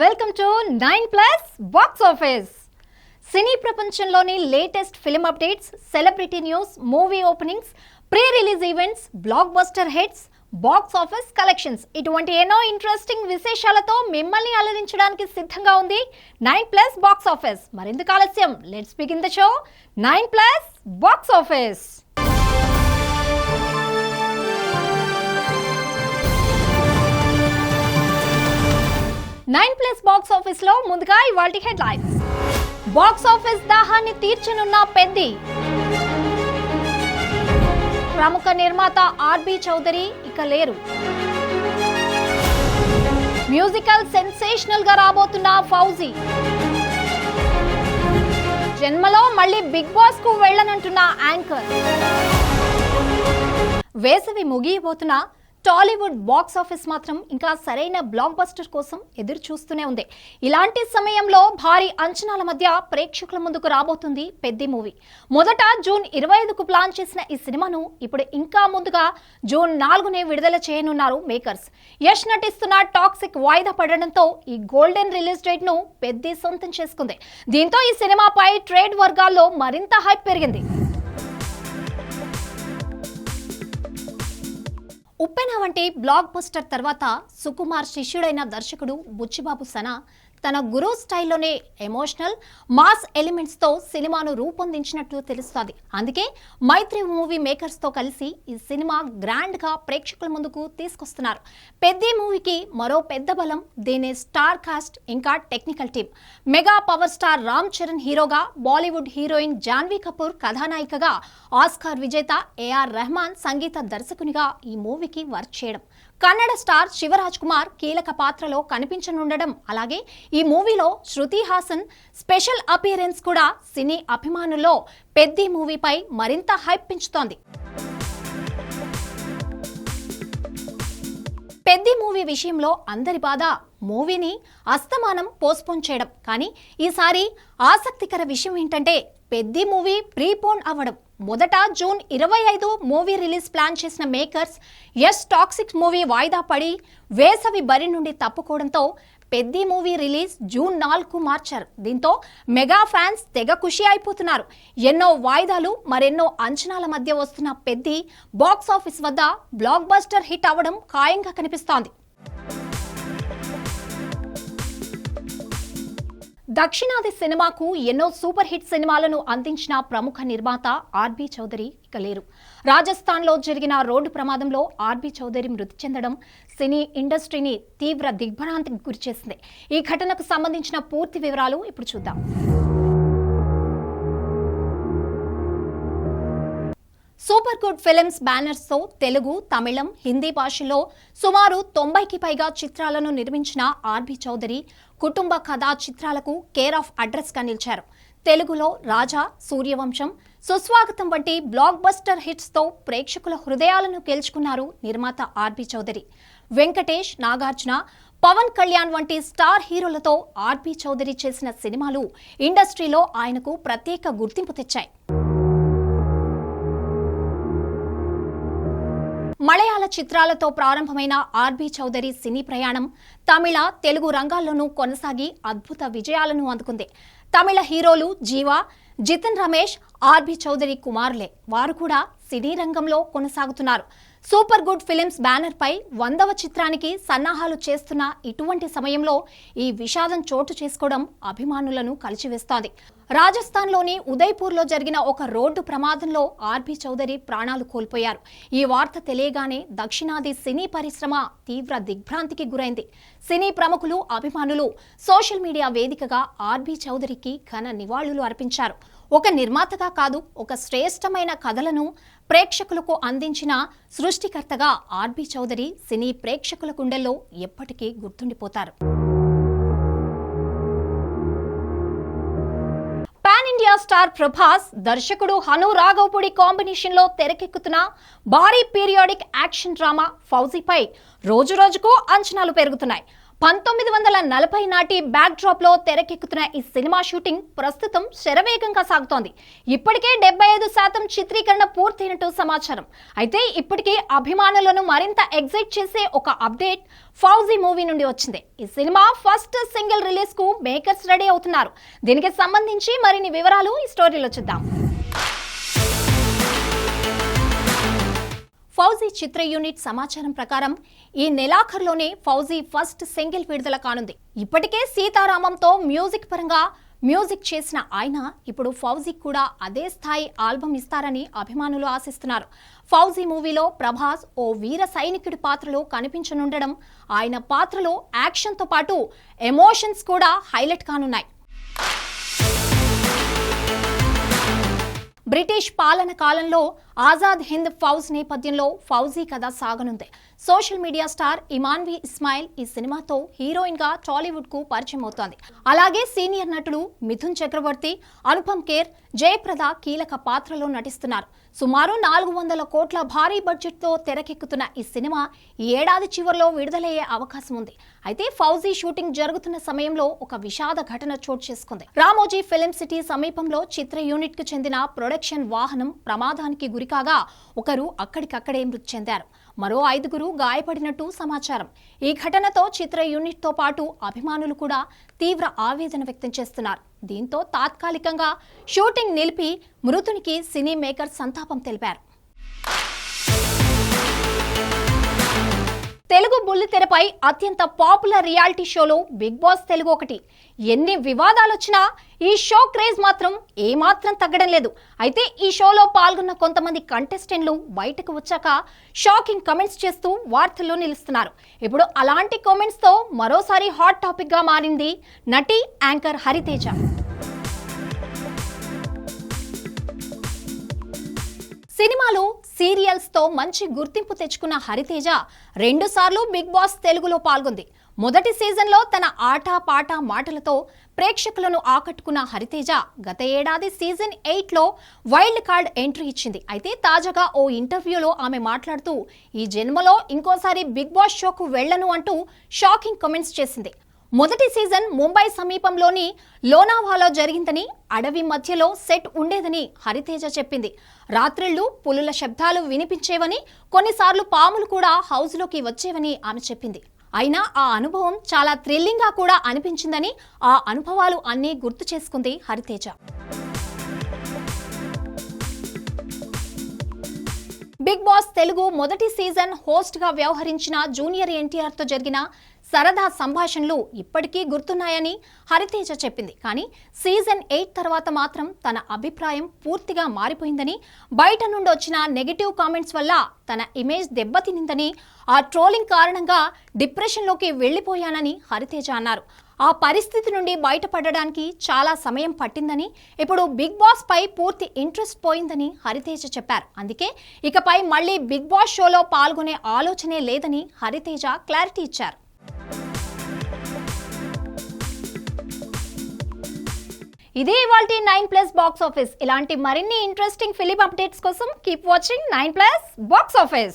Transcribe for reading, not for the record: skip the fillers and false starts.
Welcome to 9+ box office. సినీ ప్రపంచంలోని latest film updates, celebrity news, movie openings, pre release events, blockbuster hits, box office collections ఇటువంటి ఎన్నో interesting విశేషాలతో మిమ్మల్ని అలరించడానికి సిద్ధంగా ఉంది 9+ బాక్స్ ఆఫీస్. మరెందుకు ఆలస్యం, let's begin the show 9+ box office. 9+ box office లో ముందుగా ఇవాల్టి హెడ్లైన్స్. బాక్స్ ఆఫీస్ దాహాన్ని తీర్చనున్న పెద్ది. ప్రముఖ నిర్మాత ఆర్బీ చౌదరి ఇక లేరు. మ్యూజికల్ సెన్సేషనల్ గా రాబోతున్న ఫౌజీ. జన్మలో మళ్ళీ బిగ్ బాస్ కు వెళ్ళనంటున్న యాంకర్. వేసవి ముగియబోతున్న టాలీవుడ్ బాక్స్ ఆఫీస్ మాత్రం ఇంకా సరైన బ్లాక్ బస్టర్ కోసం ఎదురు చూస్తూనే ఉంది. ఇలాంటి సమయంలో భారీ అంచనాల మధ్య ప్రేక్షకుల ముందుకు రాబోతుంది పెద్ది మూవీ. మొదట జూన్ 25కు ప్లాన్ చేసిన ఈ సినిమాను ఇప్పుడు ఇంకా ముందుగా జూన్ 4నే విడుదల చేయనున్నారు మేకర్స్. యష్ నటిస్తున్న టాక్సిక్ వాయిదా పడడంతో ఈ గోల్డెన్ రిలీజ్ డేట్ ను పెద్ది సొంతం చేసుకుంది. దీంతో ఈ సినిమాపై ట్రేడ్ వర్గాల్లో మరింత హైప్ పెరిగింది. ఉప్పెన వంటి బ్లాక్ బస్టర్ తర్వాత సుకుమార్ శిష్యుడైన దర్శకుడు బుచ్చిబాబు సనా తన గురు స్టైల్లోనే ఎమోషనల్ మాస్ ఎలిమెంట్స్ తో సినిమాను రూపొందించినట్లు తెలుస్తోంది. అందుకే మైత్రి మూవీ మేకర్స్ తో కలిసి ఈ సినిమా గ్రాండ్ గా ప్రేక్షకుల ముందుకు తీసుకొస్తున్నారు. పెద్ది మూవీకి మరో పెద్ద బలం దీని స్టార్ కాస్ట్ ఇంకా technical team. Mega power star Ram Charan హీరోగా, బాలీవుడ్ హీరోయిన్ జాన్వీ కపూర్ కథానాయికగా, ఆస్కార్ విజేత ఏఆర్ రెహమాన్ సంగీత దర్శకునిగా ఈ మూవీకి వర్క్ చేయడం, కన్నడ స్టార్ శివరాజ్ కుమార్ కీలక పాత్రలో కనిపించనుండడం, అలాగే ఈ మూవీలో శృతి హాసన్ స్పెషల్ అపియరెన్స్ కూడా సినీ అభిమానుల్లో పెద్ది మూవీపై మరింత హైప్ పెంచుతోంది. పెద్ది మూవీ విషయంలో అందరి బాధ మూవీని అస్తమానం పోస్ట్పోన్ చేయడం. కానీ ఈసారి ఆసక్తికర విషయం ఏంటంటే పెద్ది మూవీ ప్రీపోన్ అవ్వడం. మొదట జూన్ 25 మూవీ రిలీజ్ ప్లాన్ చేసిన మేకర్స్ యష్ టాక్సిక్ మూవీ వాయిదా పడి వేసవి బరి నుండి తప్పుకోవడంతో పెద్ది మూవీ రిలీజ్ జూన్ 4కు మార్చారు. దీంతో మెగా ఫ్యాన్స్ తెగ ఖుషి అయిపోతున్నారు. ఎన్నో వాయిదాలు, మరెన్నో అంచనాల మధ్య వస్తున్న పెద్ది బాక్స్ ఆఫీస్ వద్ద బ్లాక్ బస్టర్ హిట్ అవ్వడం ఖాయంగా కనిపిస్తోంది. దక్షిణాది సినిమాకు ఎన్నో సూపర్ హిట్ సినిమాలను అందించిన ప్రముఖ నిర్మాత ఆర్బీ చౌదరి ఇక లేరు. రాజస్థాన్లో జరిగిన రోడ్డు ప్రమాదంలో ఆర్బీ చౌదరి మృతి చెందడం సినీ ఇండస్ట్రీని తీవ్ర దిగ్భ్రాంతికి గురిచేసింది. ఈ ఘటనకు సంబంధించిన పూర్తి వివరాలు ఇప్పుడు చూద్దాం. సూపర్ గుడ్ ఫిల్మ్స్ బ్యానర్స్ తో తెలుగు, తమిళం, హిందీ భాషల్లో సుమారు 90కి పైగా చిత్రాలను నిర్మించిన ఆర్బీ చౌదరి కుటుంబ కథా చిత్రాలకు కేర్ ఆఫ్ అడ్రస్ గా నిలిచారు. తెలుగులో రాజా, సూర్యవంశం, సుస్వాగతం వంటి బ్లాక్ బస్టర్ హిట్స్ తో ప్రేక్షకుల హృదయాలను గెలుచుకున్నారు నిర్మాత ఆర్బీ చౌదరి. వెంకటేష్, నాగార్జున, పవన్ కళ్యాణ్ వంటి స్టార్ హీరోలతో ఆర్బీ చౌదరి చేసిన సినిమాలు ఇండస్ట్రీలో ఆయనకు ప్రత్యేక గుర్తింపు తెచ్చాయి. మలయాళ చిత్రాలతో ప్రారంభమైన ఆర్బీ చౌదరి సినీ ప్రయాణం తమిళ, తెలుగు రంగాల్లోనూ కొనసాగి అద్భుత విజయాలను అందుకుంది. తమిళ హీరోలు జీవా, జితన్ రమేష్ ఆర్బీ చౌదరి కుమారులే. వారు కూడా సినీ రంగంలో కొనసాగుతున్నారు. సూపర్ గుడ్ ఫిల్మ్స్ బ్యానర్ పై 100వ చిత్రానికి సన్నాహాలు చేస్తున్న ఇటువంటి సమయంలో ఈ విషాదం చోటు చేసుకోవడం అభిమానులను కలిచివేస్తోంది. రాజస్థాన్లోని ఉదయ్పూర్లో జరిగిన ఒక రోడ్డు ప్రమాదంలో ఆర్బీ చౌదరి ప్రాణాలు కోల్పోయారు. ఈ వార్త తెలియగానే దక్షిణాది సినీ పరిశ్రమ తీవ్ర దిగ్భ్రాంతికి గురైంది. సినీ ప్రముఖులు, అభిమానులు సోషల్ మీడియా వేదికగా ఆర్బీ చౌదరికి ఘన నివాళులు అర్పించారు. ఒక నిర్మాతగా కాదు, ఒక శ్రేష్టమైన కథలను ప్రేక్షకులకు అందించిన సృష్టికర్తగా ఆర్బీ చౌదరి సినీ ప్రేక్షకుల గుండెల్లో ఎప్పటికీ గుర్తుండిపోతారు. పాన్ ఇండియా స్టార్ ప్రభాస్, దర్శకుడు హను రాఘవపూడి కాంబినేషన్ లో తెరకెక్కుతున్న భారీ పీరియాడిక్ యాక్షన్ డ్రామా ఫౌజీపై రోజురోజుకు అంచనాలు పెరుగుతున్నాయి. 1940 నాటి బ్యాక్ డ్రాప్ లో తెరకెక్కుతున్న ఈ సినిమా షూటింగ్ ప్రస్తుతం శరవేగంగా సాగుతోంది. ఇప్పటికే 75% చిత్రీకరణ పూర్తయినట్టు సమాచారం. అయితే ఇప్పటికే అభిమానులను మరింత ఎగ్జైట్ చేసే ఒక అప్డేట్ ఫౌజీ మూవీ నుండి వచ్చింది. ఈ సినిమా ఫస్ట్ సింగిల్ రిలీజ్ కు మేకర్స్ రెడీ అవుతున్నారు. దీనికి సంబంధించి మరిన్ని వివరాలు ఈ స్టోరీలో చూద్దాం. ఫౌజీ చిత్ర యూనిట్ సమాచారం ప్రకారం ఈ నెలాఖరులోనే ఫౌజీ ఫస్ట్ సింగిల్ విడుదల కానుంది. ఇప్పటికే సీతారామంతో మ్యూజిక్ పరంగా మ్యూజిక్ చేసిన ఆయన ఇప్పుడు ఫౌజీ కూడా అదే స్థాయి ఆల్బమ్ ఇస్తారని అభిమానులు ఆశిస్తున్నారు. ఫౌజీ మూవీలో ప్రభాస్ ఓ వీర సైనికుడి పాత్రలో కనిపించనుండడం, ఆయన పాత్రలో యాక్షన్తో పాటు ఎమోషన్స్ కూడా హైలైట్ కానున్నాయి. బ్రిటిష్ పాలన కాలంలో ఆజాద్ హింద్ ఫౌజ్ నేపథ్యంలో ఫౌజీ కథ సాగనుంది. Social media star Imanvi Ismail ఈ సినిమాతో హీరోయిన్ గా టాలీవుడ్ కు పరిచయం అవుతోంది. అలాగే సీనియర్ నటుడు మిథున్ చక్రవర్తి, అనుపమ్ ఖేర్, జయప్రద కీలక పాత్రలో నటిస్తున్నారు. సుమారు 400 కోట్ల భారీ బడ్జెట్ తో తెరకెక్కుతున్న ఈ సినిమా ఈ ఏడాది చివరిలో విడుదలయ్యే అవకాశం ఉంది. అయితే ఫౌజీ షూటింగ్ జరుగుతున్న సమయంలో ఒక విషాద ఘటన చోటు చేసుకుంది. రామోజీ ఫిలిం సిటీ సమీపంలో చిత్ర యూనిట్ కు చెందిన ప్రొడక్షన్ వాహనం ప్రమాదానికి గురికాగా ఒకరు అక్కడికక్కడే మృతి చెందారు. మరో 5గురు గాయపడినట్టు సమాచారం. ఈ ఘటనతో చిత్ర యూనిట్ తో పాటు అభిమానులు కూడా తీవ్ర ఆవేదన వ్యక్తం చేస్తున్నారు. దీంతో తాత్కాలికంగా షూటింగ్ నిలిపి మృతునికి సినీ మేకర్ సంతాపం తెలిపారు. తెలుగు బుల్లితెరపై అత్యంత పాపులర్ రియాలిటీ షోలో బిగ్ బాస్ తెలుగు ఒకటి. ఎన్ని వివాదాలొచ్చినా ఈ షో క్రేజ్ మాత్రం ఏమాత్రం తగ్గడం లేదు. అయితే ఈ షోలో పాల్గొన్న కొంతమంది కంటెస్టెంట్లు బయటకు వచ్చాక షాకింగ్ కమెంట్స్ చేస్తూ వార్తల్లో నిలుస్తున్నారు. ఇప్పుడు అలాంటి కామెంట్స్ తో మరోసారి హాట్ టాపిక్ గా మారింది నటి యాంకర్ హరితేజ. సినిమాలు, సీరియల్స్ తో మంచి గుర్తింపు తెచ్చుకున్న హరితేజ 2 సార్లు బిగ్ బాస్ తెలుగులో పాల్గొంది. మొదటి సీజన్లో తన ఆటా పాట మాటలతో ప్రేక్షకులను ఆకట్టుకున్న హరితేజ గత ఏడాది సీజన్ 8లో వైల్డ్ కార్డ్ ఎంట్రీ ఇచ్చింది. అయితే తాజాగా ఓ ఇంటర్వ్యూలో ఆమె మాట్లాడుతూ ఈ జన్మలో ఇంకోసారి బిగ్ బాస్ షోకు వెళ్లను అంటూ షాకింగ్ కామెంట్స్ చేసింది. మొదటి సీజన్ ముంబై సమీపంలోని లోనావాలో జరిగిందని, అడవి మధ్యలో సెట్ ఉండేదని హరితేజ చెప్పింది. రాత్రిళ్లు పులుల శబ్దాలు వినిపించేవని, కొన్నిసార్లు పాములు కూడా హౌస్లోకి వచ్చేవని ఆమె చెప్పింది. అయినా ఆ అనుభవం చాలా థ్రిల్లింగ్గా కూడా అనిపించిందని, ఆ అనుభవాలు అన్నీ గుర్తు చేసుకుంది హరితేజ. బిగ్ బాస్ తెలుగు మొదటి సీజన్ హోస్ట్ గా వ్యవహరించిన జూనియర్ ఎన్టీఆర్ తో జరిగిన సరదా సంభాషణలు ఇప్పటికీ గుర్తున్నాయని హరితేజ చెప్పింది. కానీ సీజన్ 8 తర్వాత మాత్రం తన అభిప్రాయం పూర్తిగా మారిపోయిందని, బయట నుండి వచ్చిన నెగటివ్ కామెంట్స్ వల్ల తన ఇమేజ్ దెబ్బతినిందని, ఆ ట్రోలింగ్ కారణంగా డిప్రెషన్లోకి వెళ్లిపోయానని హరితేజ అన్నారు. ఆ పరిస్థితి నుండి బయటపడడానికి చాలా సమయం పట్టిందని, ఇప్పుడు బిగ్ బాస్ పై పూర్తి ఇంట్రెస్ట్ పోయిందని హరితేజ చెప్పారు. అందుకే ఇకపై మళ్లీ బిగ్ బాస్ షోలో పాల్గొనే ఆలోచనే లేదని హరితేజ క్లారిటీ ఇచ్చారు. ఇదే ఇవాల్టి 9+ బాక్స్ ఆఫీస్. ఇలాంటి మరిన్ని ఇంట్రెస్టింగ్ ఫిలిం అప్డేట్స్ కోసం కీప్ వాచింగ్ 9+ బాక్స్ ఆఫీస్.